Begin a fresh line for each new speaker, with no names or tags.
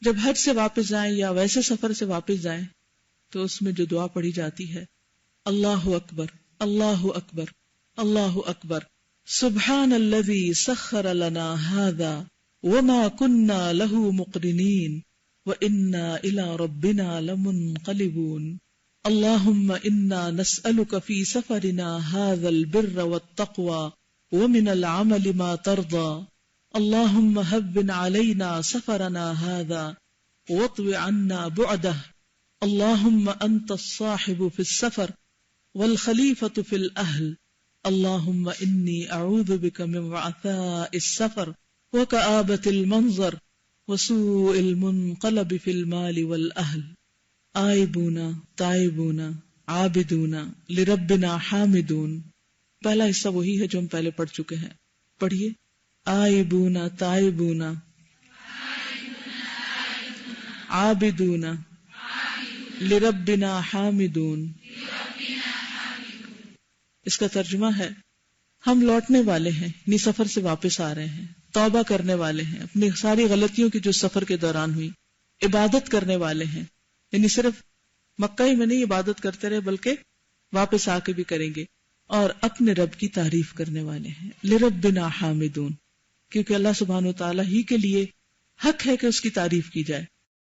جب حج سے واپس جائیں یا ویسے سفر سے واپس جائیں تو اس میں جو دعا پڑھی جاتی ہے، اللہ اکبر اللہ اکبر اللہ اکبر، سبحان الذی سخر لنا ھذا وما كنا له مقرنین وإنا إلى ربنا لمنقلبون اللهم إنا نسألك في سفرنا هذا البر والتقوى ومن العمل ما ترضى اللهم هون علينا سفرنا هذا واطو عنا بعده اللهم أنت الصاحب في السفر والخليفة في الأهل اللهم إني أعوذ بك من وعثاء السفر وكآبة المنظر وسوء المنقلب في المال والأهل آئبون تائبون عابدون لربنا حامدون. پہلا حصہ وہی ہے جو ہم پہلے پڑھ چکے ہیں. پڑھیے آئبون تائبون عابدون لربنا حامدون. اس کا ترجمہ ہے ہم لوٹنے والے ہیں، یعنی سفر سے واپس آ رہے ہیں، توبہ کرنے والے ہیں اپنی ساری غلطیوں کی جو سفر کے دوران ہوئی، عبادت کرنے والے ہیں، یعنی صرف مکہ ہی میں نہیں عبادت کرتے رہے بلکہ واپس آ کے بھی کریں گے، اور اپنے رب کی تعریف کرنے والے ہیں. لربنا حامدون، کیونکہ اللہ سبحانہ و تعالیٰ ہی کے لیے حق ہے کہ اس کی تعریف کی جائے.